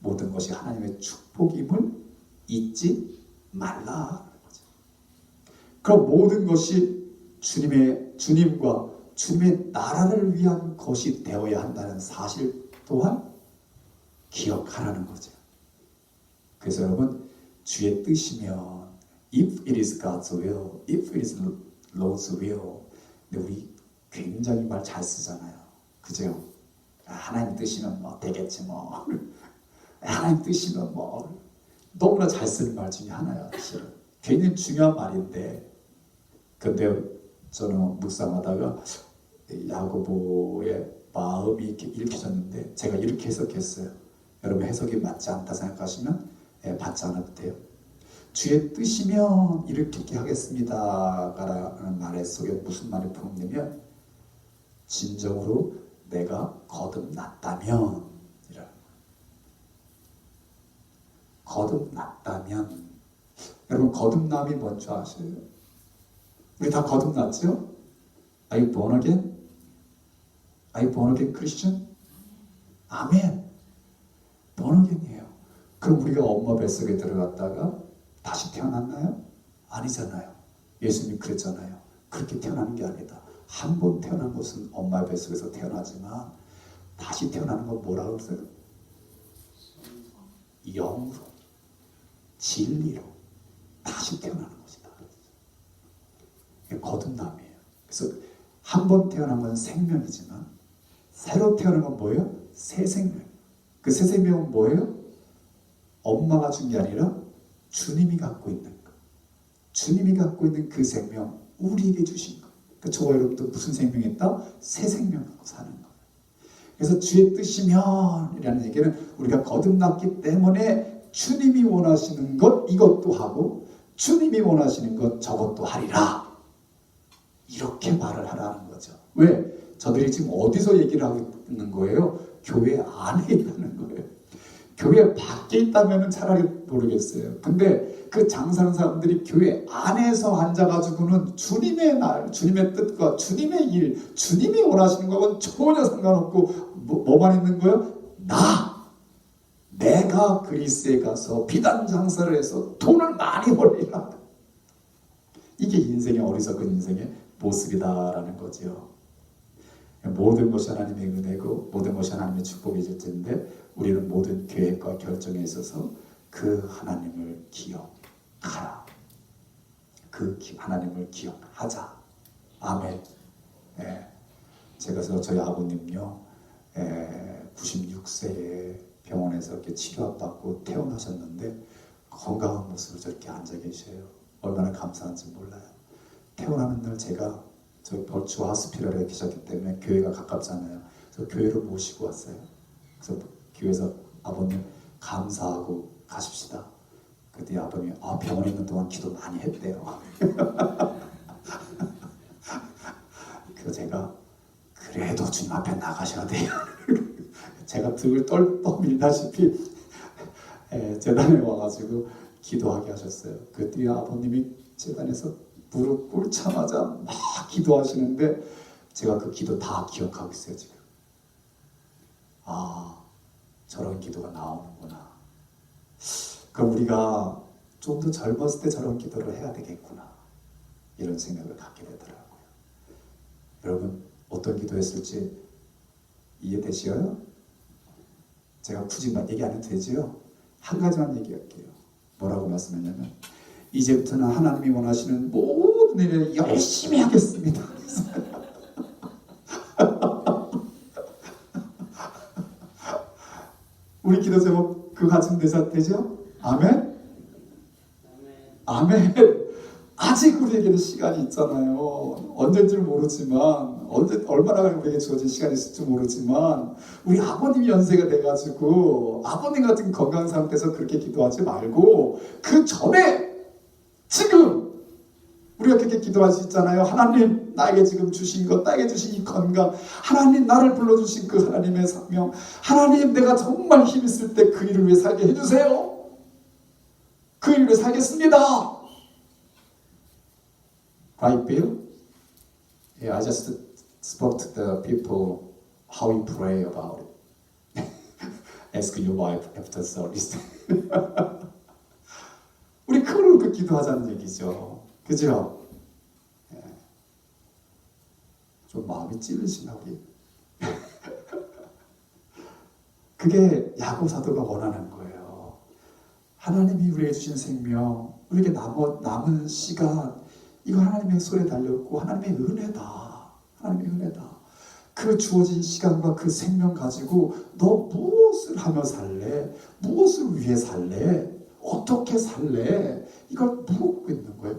A: 모든 것이 하나님의 축복임을 잊지 말라. 그럼 모든 것이 주님과 주님의 나라를 위한 것이 되어야 한다는 사실 또한 기억하라는 거죠. 그래서 여러분, 주의 뜻이면 if it is God's will, if it is Lord's will. 근데 우리 굉장히 말 잘 쓰잖아요. 그죠? 하나님 뜻이면 뭐 되겠지 뭐. 하나님 뜻이면 뭐. 너무나 잘 쓰는 말 중에 하나야. 사실은 굉장히 중요한 말인데, 근데 저는 묵상하다가 야고보의 마음이 이렇게 읽혀졌는데 제가 이렇게 해석했어요. 여러분 해석이 맞지 않다 생각하시면 받지 않아도 돼요. 주의 뜻이면 이렇게 하겠습니다 라는 말 속에 무슨 말이 포함되면 진정으로 내가 거듭났다면 이라. 거듭났다면. 여러분 거듭남이 뭔지 아세요? 우리 다 거듭났죠? Are you born again? Are you born again Christian? 아멘. born again이에요. 그럼 우리가 엄마 뱃속에 들어갔다가 다시 태어났나요? 아니잖아요. 예수님이 그랬잖아요. 그렇게 태어나는 게 아니다. 한 번 태어난 것은 엄마 뱃속에서 태어나지만 다시 태어나는 건 뭐라고 그랬어요? 영으로, 진리로 다시 태어나는 것이다. 이게 거듭남이에요. 그래서 한 번 태어난 건 생명이지만 새로 태어난 건 뭐예요? 새 생명. 그 새 생명은 뭐예요? 엄마가 준 게 아니라 주님이 갖고 있는 것. 주님이 갖고 있는 그 생명 우리에게 주신 것. 그러니까 저와 여러분도 무슨 생명이 있다? 새 생명 갖고 사는 거예요. 그래서 주의 뜻이면 이라는 얘기는 우리가 거듭났기 때문에 주님이 원하시는 것 이것도 하고 주님이 원하시는 것 저것도 하리라. 이렇게 말을 하라는 거죠. 왜? 저들이 지금 어디서 얘기를 하고 있는 거예요? 교회 안에 있다는 거예요. 교회 밖에 있다면 차라리 모르겠어요. 근데 그 장사하는 사람들이 교회 안에서 앉아가지고는 주님의 날, 주님의 뜻과 주님의 일, 주님이 원하시는 거하고는 전혀 상관없고 뭐만 있는 거예요? 내가 내가 그리스에 가서 비단 장사를 해서 돈을 많이 벌리라. 이게 인생의 어리석은 인생의 모습이다라는 거죠. 모든 것이 하나님의 은혜고 모든 것이 하나님의 축복이실 텐데 우리는 모든 계획과 결정에 있어서 그 하나님을 기억하라. 그 하나님을 기억하자. 아멘. 예. 제가 저희 아버님요, 96세에 병원에서 이렇게 치료받고 퇴원하셨는데 건강한 모습으로 저렇게 앉아 계셔요. 얼마나 감사한지 몰라요. 퇴원하는 날 제가 저 벌주 하스피럴에 계셨기 때문에 교회가 가깝잖아요. 그래서 교회로 모시고 왔어요. 그래서 교회에서 아버님 감사하고 가십시다. 그때 아버님이 병원에 있는 동안 기도 많이 했대요. 그래서 제가 그래도 주님 앞에 나가셔야 돼요. 제가 등을 떠밀다시피 재단에 와가지고 기도하게 하셨어요. 그때 아버님이 재단에서 무릎 꿇자마자 막 기도하시는데 제가 그 기도 다 기억하고 있어요 지금. 저런 기도가 나오는구나. 그럼 우리가 좀 더 젊었을 때 저런 기도를 해야 되겠구나 이런 생각을 갖게 되더라고요. 여러분 어떤 기도했을지 이해되시어요? 제가 굳이 얘기 안 해도 되지요? 한 가지만 얘기할게요. 뭐라고 말씀했냐면 이제부터는 하나님이 원하시는 모든 일을 열심히 하겠습니다. 우리 기도 제목 그 가진 되죠? 아멘? 아멘. 아직 우리에게는 시간이 있잖아요. 언제인지 모르지만 얼마나 우리에게 주어진 시간이 있을지 모르지만 우리 아버님이 연세가 돼가지고 아버님 같은 건강 상태에서 그렇게 기도하지 말고 그 전에 지금 우리가 그렇게 기도할 수 있잖아요. 하나님 나에게 지금 주신 것, 나에게 주신 이 건강, 하나님 나를 불러주신 그 하나님의 사명, 하나님 내가 정말 힘 있을 때 그 일을 위해 살게 해주세요. 그 일을 위해 살겠습니다. Right, Bill? Yeah, I just spoke to the people how you pray about it. Ask your wife after service. 우리 그렇게 기도하자는 얘기죠. 그죠? 예. 좀 마음이 찔리시나 우리? 그게 야곱 사도가 원하는 거예요. 하나님이 우리에게 주신 생명, 우리에게 남은 시간, 이거 하나님의 손에 달렸고 하나님의 은혜다. 하나님의 은혜다. 그 주어진 시간과 그 생명 가지고 너 무엇을 하며 살래? 무엇을 위해 살래? 어떻게 살래? 이걸 물어보고 있는 거예요.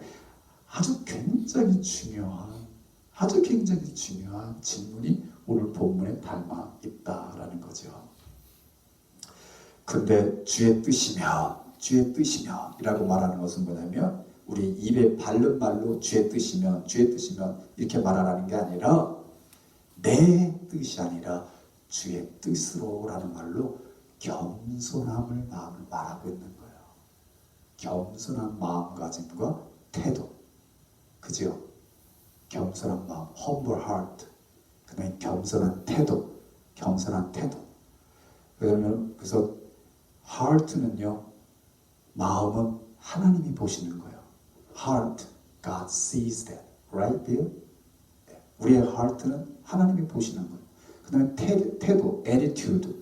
A: 아주 굉장히 중요한 질문이 오늘 본문에 담아 있다라는 거죠. 근데 주의 뜻이면 이라고 말하는 것은 뭐냐면 우리 입에 바른 말로 주의 뜻이면 이렇게 말하라는 게 아니라 내 뜻이 아니라 주의 뜻으로라는 말로 겸손함을 말하고 있는 거예요. 겸손한 마음가짐과 태도, 그죠? 겸손한 마음, humble heart. 그다음에 겸손한 태도. 그래서 heart는요, 마음은 하나님이 보시는 거예요. Heart, God sees that, right, Bill? 우리의 heart는 하나님이 보시는 거예요. 그다음에 태도, attitude.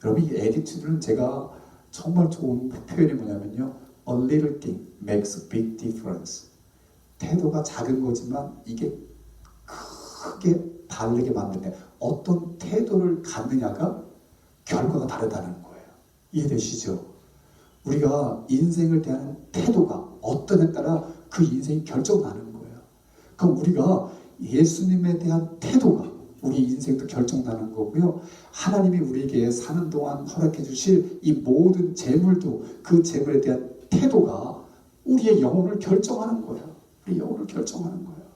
A: 여러분 이 attitude는 제가 정말 좋은 표현이 뭐냐면요. A little thing makes a big difference. 태도가 작은 거지만 이게 크게 다르게 만드네. 어떤 태도를 갖느냐가 결과가 다르다는 거예요. 이해되시죠? 우리가 인생을 대하는 태도가 어떠냐에 따라 그 인생이 결정나는 거예요. 그럼 우리가 예수님에 대한 태도가 우리 인생도 결정나는 거고요. 하나님이 우리에게 사는 동안 허락해 주실 이 모든 재물도 그 재물에 대한 태도가 우리의 영혼을 결정하는 거예요. 우리 영혼을 결정하는 거예요.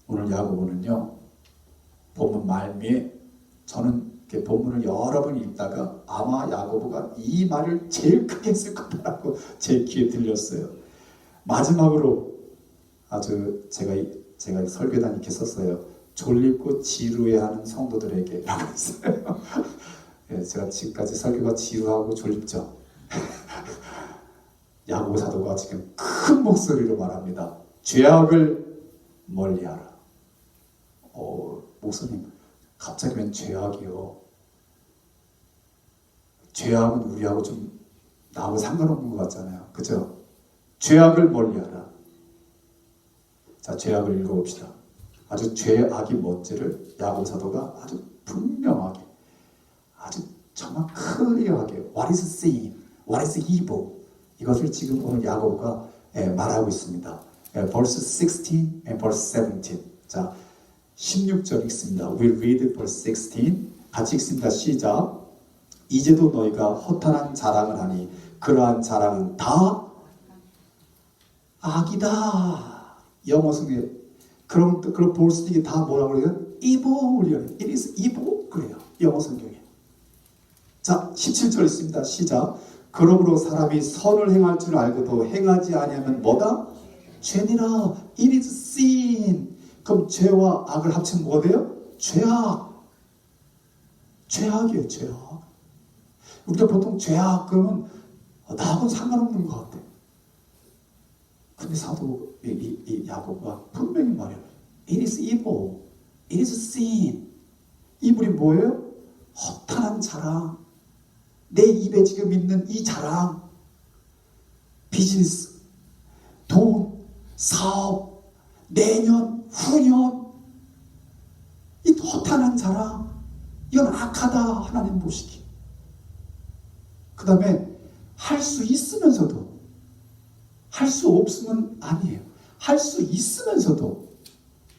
A: 오늘 야고보는요. 본문 말미에 저는 본문을 여러 번 읽다가 아마 야고보가 이 말을 제일 크게 했을 거다라고 제 귀에 들렸어요. 마지막으로 아주 제가 설교단 이렇게 썼어요. 졸립고 지루해하는 성도들에게 라고 했어요. 예, 제가 지금까지 설교가 지루하고 졸립죠. 야고보 사도가 지금 큰 목소리로 말합니다. 죄악을 멀리하라. 목사님, 갑자기 웬 죄악이요? 죄악은 우리하고 좀 나하고 상관없는 것 같잖아요. 그죠? 죄악을 멀리하라. 자, 죄악을 읽어봅시다. 아주 죄악이 뭔지를 야고보 사도가 아주 분명하게, 아주 정말 클리어하게 What is sin? What is evil? 이것을 지금 오늘 야고보가 말하고 있습니다. verse 16 and verse 17. 자, 16절 읽습니다. We'll read verse 16. 같이 읽습니다. 시작. 이제도 너희가 허탄한 자랑을 하니 그러한 자랑은 다 악이다. 영어 성경에 그런 볼스 이게 다 뭐라고 그래요? evil. It is evil. 그래요. 영어 성경에. 자, 17절 있습니다. 시작. 그러므로 사람이 선을 행할 줄 알고도 행하지 아니하면 뭐다? 죄니라. It is sin. 그럼 죄와 악을 합치면 뭐가 돼요? 죄악. 죄악이에요. 죄악. 우리가 보통 죄악 그러면 나하고는 상관없는 것 같아. 근데 사도 이 야고보가 분명히 말해요. It is evil. It is sin. 이불이 뭐예요? 허탄한 자랑. 내 입에 지금 있는 이 자랑. 비즈니스, 돈, 사업, 내년, 후년. 이 허탄한 자랑. 이건 악하다. 하나님 보시기. 그 다음에 할 수 있으면서도 할 수 없으면 아니에요. 할 수 있으면서도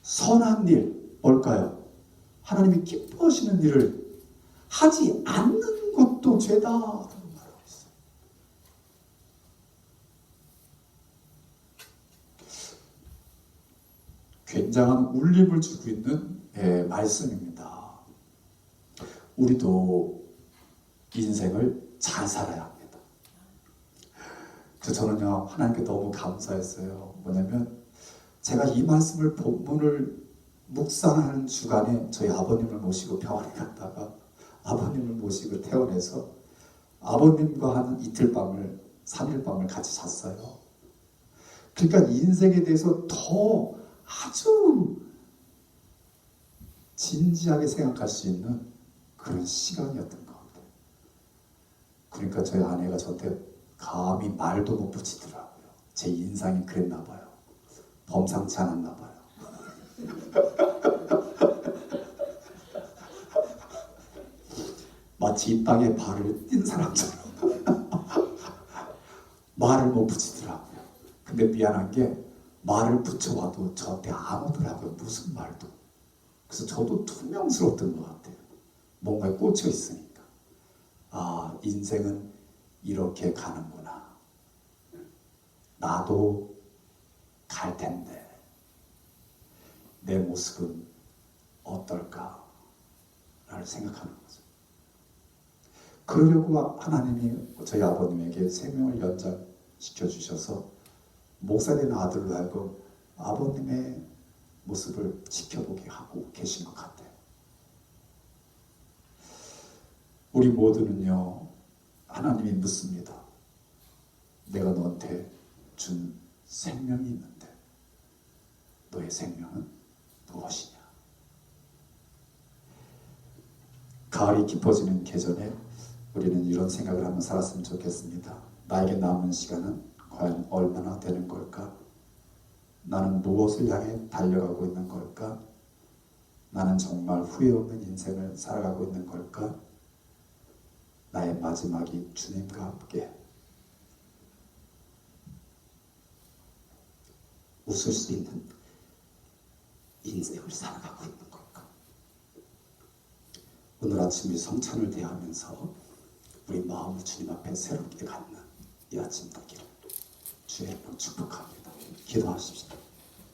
A: 선한 일, 뭘까요? 하나님이 기뻐하시는 일을 하지 않는 것도 죄다 라고 말하고 있어요. 굉장한 울림을 주고 있는 말씀입니다. 우리도 인생을 잘 살아야 합니다. 저는요, 하나님께 너무 감사했어요. 뭐냐면 제가 이 말씀을 본문을 묵상하는 주간에 저희 아버님을 모시고 병원에 갔다가 아버님을 모시고 퇴원해서 아버님과 한 이틀 밤을 3일 밤을 같이 잤어요. 그러니까 인생에 대해서 더 아주 진지하게 생각할 수 있는 그런 시간이었던 것 같아요. 그러니까 저희 아내가 저한테 감히 말도 못 붙이더라고요. 제 인상이 그랬나 봐요. 범상치 않았나 봐요. 마치 이 땅에 발을 띈 사람처럼 말을 못 붙이더라고요. 근데 미안한 게 말을 붙여와도 저한테 안 오더라고요. 무슨 말도. 그래서 저도 투명스러웠던 것 같아요. 뭔가에 꽂혀 있으니까. 아, 인생은 이렇게 가는구나. 나도 갈 텐데 내 모습은 어떨까? 라를 생각하는 거죠. 그러려고 하나님이 저희 아버님에게 생명을 연장시켜 주셔서 목사된 아들로 하여금 아버님의 모습을 지켜보게 하고 계신 것 같아요. 우리 모두는요, 하나님이 묻습니다. 내가 너한테 준 생명이 있는데 너의 생명은 무엇이냐? 가을이 깊어지는 계절에 우리는 이런 생각을 하며 살았으면 좋겠습니다. 나에게 남은 시간은 과연 얼마나 되는 걸까? 나는 무엇을 향해 달려가고 있는 걸까? 나는 정말 후회 없는 인생을 살아가고 있는 걸까? 나의 마지막이 주님과 함께 웃을 수 있는 인생을 살아가고 있는 걸까? 오늘 아침 이 성찬을 대하면서 우리 마음을 주님 앞에 새롭게 갖는 이 아침 되기를 주의 이름으로 축복합니다. 기도하십시다.